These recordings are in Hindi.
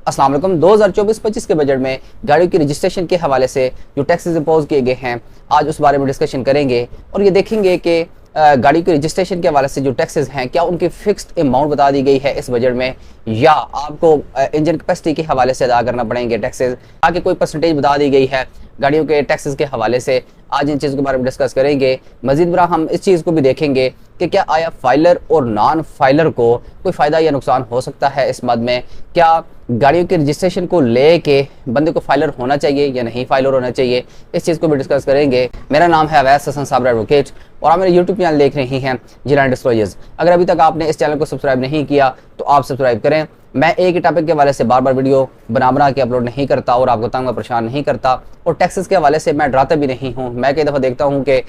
अस्सलाम वालेकुम। 2024-25 के बजट में गाड़ियों की रजिस्ट्रेशन के हवाले से जो टैक्सेस इम्पोज किए गए हैं, आज उस बारे में डिस्कशन करेंगे और ये देखेंगे कि गाड़ी की रजिस्ट्रेशन के हवाले से जो टैक्सेस हैं क्या उनकी फिक्स्ड अमाउंट बता दी गई है इस बजट में, या आपको इंजन कैपेसिटी के हवाले से अदा करना पड़ेंगे टैक्सेस, आगे कोई परसेंटेज बता दी गई है गाड़ियों के टैक्सेस के हवाले से। आज इन चीज़ों के बारे में डिस्कस करेंगे। मजीद बरा हम इस चीज़ को भी देखेंगे कि क्या आया फाइलर और नॉन फाइलर को कोई फ़ायदा या नुकसान हो सकता है इस मद में, क्या गाड़ियों के रजिस्ट्रेशन को लेके बंदे को फाइलर होना चाहिए या नहीं फाइलर होना चाहिए, इस चीज़ को भी डिस्कस करेंगे। मेरा नाम है अवैस हसन साबर एडवोकेट और आप मेरे यूट्यूब चैनल देख रही हैं जिलान डिस्क्लोजर्स। अगर अभी तक आपने इस चैनल को सब्सक्राइब नहीं किया तो आप सब्सक्राइब करें। मैं एक ही टॉपिक के हवाले से बार बार वीडियो बना के अपलोड नहीं करता और आपको तंग परेशान नहीं करता, और टैक्सेस के हवाले से मैं डराता भी नहीं हूँ। मैं कई दफ़ा देखता हूँ कि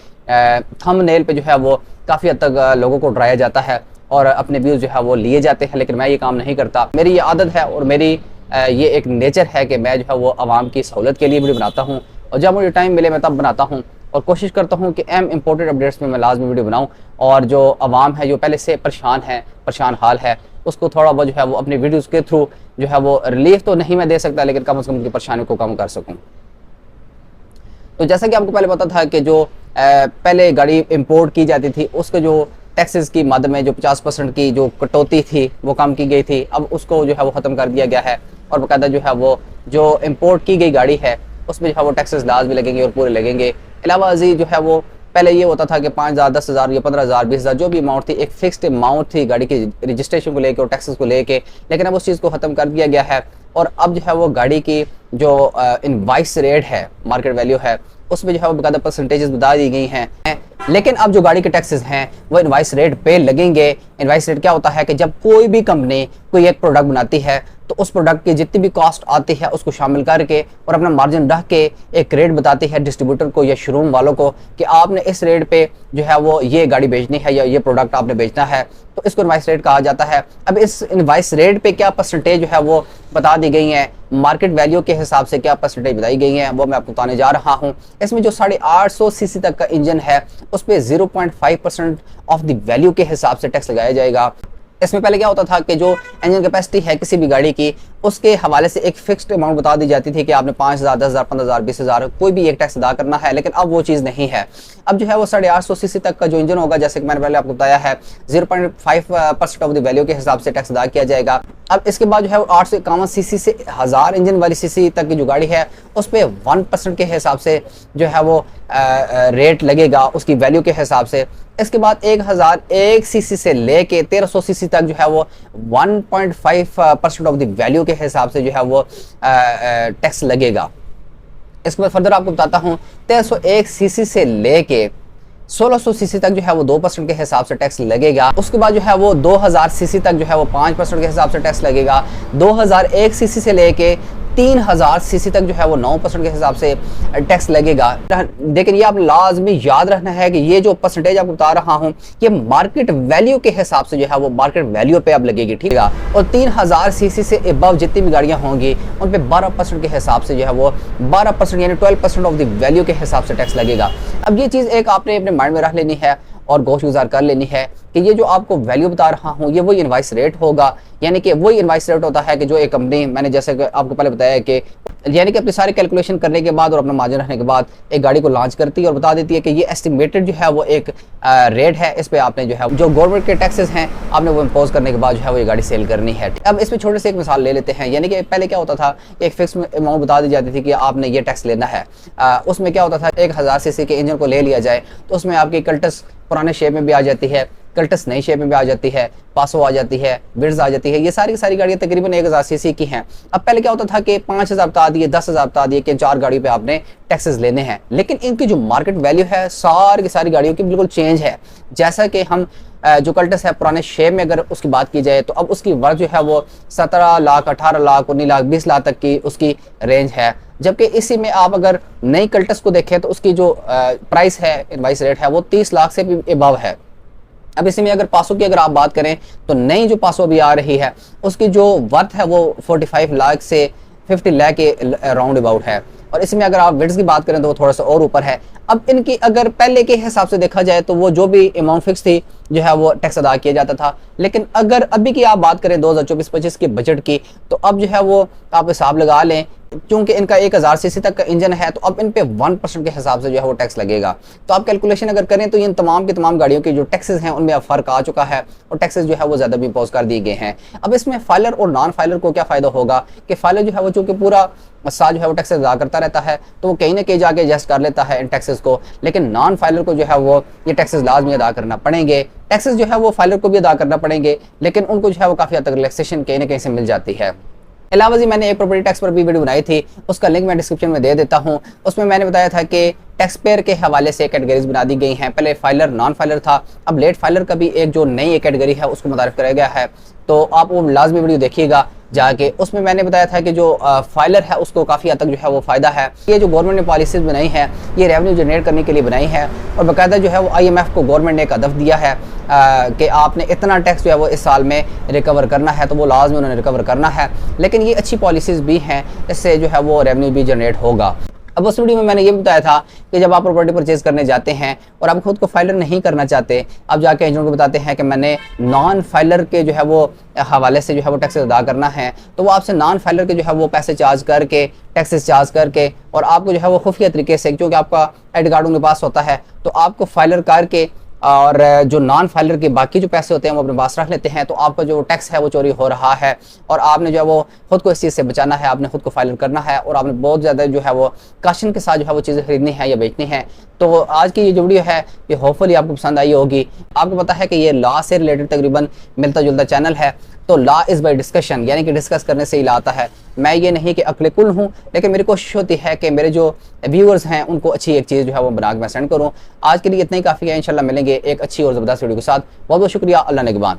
थंबनेल पे जो है वो काफ़ी हद तक लोगों को डराया जाता है और अपने व्यूज़ जो है वो लिए जाते हैं, लेकिन मैं ये काम नहीं करता। मेरी ये आदत है और मेरी ये एक नेचर है कि मैं जो है वो आवाम की सहूलत के लिए वीडियो बनाता हूँ, और जब मुझे टाइम मिले मैं तब बनाता हूँ और कोशिश करता हूँ कि अहम इंपॉर्टेंट अपडेट्स में मैं लाजमी वीडियो बनाऊँ, और जो आवाम है जो पहले से परेशान हाल है उसको थोड़ा बहुत जो है वो अपनी वीडियोज़ के थ्रू जो है वो रिलीफ तो नहीं मैं दे सकता, लेकिन कम से कम उनकी परेशानी को कम कर सकूँ। तो जैसा कि आपको पहले पता था कि जो पहले गाड़ी इंपोर्ट की जाती थी उसके जो टैक्सेस की मद में जो 50% की जो कटौती थी वो कम की गई थी, अब उसको जो है वो ख़त्म कर दिया गया है और बाकायदा जो है वो जो इंपोर्ट की गई गाड़ी है उसमें जो है वो टैक्सेस लाजमी लगेंगे और पूरे लगेंगे। अलावा अजीज जो है वो पहले ये होता था कि 5,000, 10,000 या 15,000, 20,000 जो भी अमाउंट थी, एक फिक्स्ड अमाउंट थी गाड़ी की रजिस्ट्रेशन को लेकर और टैक्सेस को लेके, लेकिन अब उस चीज़ को ख़त्म कर दिया गया है और अब जो है वो गाड़ी की जो इनवाइस रेट है, मार्केट वैल्यू है, उसमें जो है वो बाकायदा परसेंटेजेस बता दी गई हैं। लेकिन अब जो गाड़ी के टैक्सेस हैं वो इनवाइस रेट पे लगेंगे। इनवाइस रेट क्या होता है कि जब कोई भी कंपनी कोई एक प्रोडक्ट बनाती है तो उस प्रोडक्ट की जितनी भी कॉस्ट आती है उसको शामिल करके और अपना मार्जिन रख के एक रेट बताती है डिस्ट्रीब्यूटर को या शोरूम वालों को कि आपने इस रेट पे जो है वो ये गाड़ी बेचनी है या ये प्रोडक्ट आपने बेचना है, तो इसको इनवाइस रेट कहा जाता है। अब इस इनवाइस रेट पे क्या परसेंटेज जो है वो बता दी गई है, मार्केट वैल्यू के हिसाब से क्या परसेंटेज बताई गई है वो मैं आपको बताने जा रहा हूँ। इसमें जो 850 सीसी तक का इंजन है उस पर 0.5% ऑफ द वैल्यू के हिसाब से टैक्स लगाया जाएगा। इसमें पहले क्या होता था कि जो इंजन कैपेसिटी है किसी भी गाड़ी की उसके हवाले से एक फिक्स्ड अमाउंट बता दी जाती थी कि आपने 5,000, 10,000, 15,000, 20,000 कोई भी एक टैक्स अदा करना है, लेकिन अब वो चीज़ नहीं है। अब जो है वो 850 सीसी तक का जो इंजन होगा, जैसे कि मैंने पहले आपको बताया है, 0.5% ऑफ द वैल्यू के हिसाब से टैक्स अदा किया जाएगा। अब इसके बाद जो है 851 सीसी से 1000 इंजन वाली सीसी तक की जो गाड़ी है उस पर 1% के हिसाब से जो है वो रेट लगेगा उसकी वैल्यू के हिसाब से। इसके बाद 1001 सीसी से लेके 1300 सीसी तक जो है वो 1.5% ऑफ द वैल्यू के हिसाब से जो है वो टैक्स लगेगा। इसके बाद फर्दर आपको बताता हूँ 1301 सीसी से लेके 1600 सीसी तक जो है वो 2% के हिसाब से टैक्स लगेगा। उसके बाद जो है वो 2000 सीसी तक जो है वो 5% के हिसाब से टैक्स लगेगा। 2001 सीसी से लेके 3000 सीसी तक जो है वो 9% के हिसाब से टैक्स लगेगा। लेकिन ये आप लाजमी याद रखना है कि ये जो परसेंटेज आपको बता रहा हूँ ये मार्केट वैल्यू के हिसाब से जो है वो मार्केट वैल्यू पे अब लगेगी, ठीक है। और 3000 सीसी से अबव जितनी भी गाड़ियाँ होंगी उन पे 12% के हिसाब से जो है वो 12% यानी 12% ऑफ द वैल्यू के हिसाब से टैक्स लगेगा। अब ये चीज़ एक आपने अपने माइंड में रख लेनी है और गौश गुजार कर लेनी है कि ये जो आपको वैल्यू बता रहा हूँ ये वही इनवाइस रेट होगा, यानी कि वही इनवाइस रेट होता है कि जो एक कंपनी, मैंने जैसे आपको पहले बताया कि यानी कि अपनी सारी कैलकुलेशन करने के बाद और अपना मार्जिन रखने के बाद एक गाड़ी को लॉन्च करती है और बता देती है कि ये एस्टिमेटेड जो है वो एक रेट है, इस पर आपने जो है जो गवर्नमेंट के टैक्सेस हैं आपने वो इम्पोज करने के बाद जो है वो ये गाड़ी सेल करनी है। अब इसमें छोटे से एक मिसाल ले लेते हैं, यानी कि पहले क्या होता था, एक फिक्स अमाउंट बता दी जाती थी कि आपने ये टैक्स लेना है। उसमें क्या होता था, 1000 सीसी के इंजन को ले लिया जाए तो उसमें आपकी कल्टस पुराने शेप में भी आ जाती है, कल्टस नई शेप में भी आ जाती है, पासो आ जाती है, विड्स आ जाती है, ये सारी गाड़ियाँ तकरीबन 1000 सीसी की हैं। अब पहले क्या होता था कि 5000 बता दिए, 10,000 बता दिए कि 4 गाड़ियों पे आपने टैक्सेस लेने हैं, लेकिन इनकी जो मार्केट वैल्यू है सारी की सारी गाड़ियों की बिल्कुल चेंज है। जैसा कि हम जो कल्टस है पुराने शेप में अगर उसकी बात की जाए तो अब उसकी वर्थ जो है वो 17 लाख, 18 लाख, 19 लाख, 20 लाख तक की उसकी रेंज है, जबकि इसी में आप अगर नई कल्टस को देखें तो उसकी जो प्राइस है, इनवाइस रेट है, वो 30 लाख से भी अबव है। अब इसी में अगर पासों की अगर आप बात करें तो नई जो पासो अभी आ रही है उसकी जो वर्थ है वो 45 लाख से 50 लाख के राउंड अबाउट है। और इसमें अगर आप विड्स की बात करें तो वो थोड़ा सा और ऊपर है। अब इनकी अगर पहले के हिसाब से देखा जाए तो वो जो भी अमाउंट फिक्स थी जो है वो टैक्स अदा किया जाता था, लेकिन अगर अभी की आप बात करें 2024-25 के बजट की, तो अब जो है वो आप हिसाब लगा लें, क्योंकि इनका 1000 सीसी तक का इंजन है तो अब इन पे 1% के हिसाब से जो है वो टैक्स लगेगा। तो आप कैलकुलेशन अगर करें तो इन तमाम की तमाम गाड़ियों के जो टैक्सेस हैं उनमें अब फर्क आ चुका है और टैक्सेस जो है वो ज़्यादा भी इम्पोज कर दिए गए हैं। अब इसमें फाइलर और नॉन फाइलर को क्या फ़ायदा होगा कि फाइलर जो है वो चूँकि पूरा साल जो है वो टैक्सेस अदा करता रहता है तो वो कहीं ना कहीं जाके एडजस्ट कर लेता है इन टैक्सेस को, लेकिन नॉन फाइलर को जो है वो ये टैक्सेस लाजमी अदा करना पड़ेंगे। टैक्सेस जो है वो फाइलर को भी अदा करना पड़ेंगे, लेकिन उनको जो है वो काफ़ी हद तक रिलैक्सेशन कहीं ना कहीं से मिल जाती है। अलावा जी मैंने एक प्रॉपर्टी टैक्स पर भी वीडियो बनाई थी, उसका लिंक मैं डिस्क्रिप्शन में दे देता हूं। उसमें मैंने बताया था कि टैक्स पेयर के हवाले से कैटेगरीज बना दी गई हैं। पहले फाइलर नॉन फाइलर था, अब लेट फाइलर का भी एक जो नई कैटेगरी है उसको मुतारिफ कराया गया है, तो आप वो लाजमी वीडियो देखिएगा जाके। उसमें मैंने बताया था कि जो फाइलर है उसको काफ़ी हद तक जो है वो फ़ायदा है। ये जो गवर्नमेंट ने पॉलिसीज़ बनाई है ये रेवेन्यू जनरेट करने के लिए बनाई है, और बाकायदा जो है वो IMF को गवर्नमेंट ने एक हदफ दिया है कि आपने इतना टैक्स जो है वो इस साल में रिकवर करना है, तो वो लाजमी उन्होंने रिकवर करना है। लेकिन ये अच्छी पॉलिसीज़ भी हैं, इससे जो है वो रेवेन्यू भी जनरेट होगा। अब उस वीडियो में मैंने ये बताया था कि जब आप प्रॉपर्टी परचेज करने जाते हैं और आप खुद को फाइलर नहीं करना चाहते, आप जाके एजेंट को बताते हैं कि मैंने नॉन फाइलर के जो है वो हवाले से जो है वो टैक्सेस अदा करना है, तो वो आपसे नॉन फाइलर के जो है वो पैसे चार्ज करके, टैक्सेस चार्ज करके, और आपको जो है वो खुफिया तरीके से, क्योंकि आपका आई डी कार्ड उनके पास होता है, तो आपको फाइलर करके और जो नॉन फाइलर के बाकी जो पैसे होते हैं वो अपने पास रख लेते हैं। तो आपका जो टैक्स है वो चोरी हो रहा है, और आपने जो है वो खुद को इस चीज़ से बचाना है, आपने खुद को फाइलर करना है, और आपने बहुत ज़्यादा जो है वो काशन के साथ जो है वो चीज़ें खरीदनी है या बेचनी है। तो आज की ये जो वीडियो है ये होपफुली आपको पसंद आई होगी। आपको पता है कि ये लॉ से रिलेटेड तकरीबन मिलता जुलता चैनल है, तो लॉ इज़ बाय डिस्कशन, यानी कि डिस्कस करने से ही ला आता है। मैं ये नहीं कि अक्ल कुल हूँ, लेकिन मेरी कोशिश होती है कि मेरे जो व्यूअर्स हैं उनको अच्छी एक चीज़ जो है वो बना के मैं सेंड करूँ। आज के लिए इतना ही काफ़ी है, इंशाल्लाह मिलेंगे एक अच्छी और ज़बरदस्त वीडियो के साथ। बहुत बहुत शुक्रिया, अल्लाह निगहबान।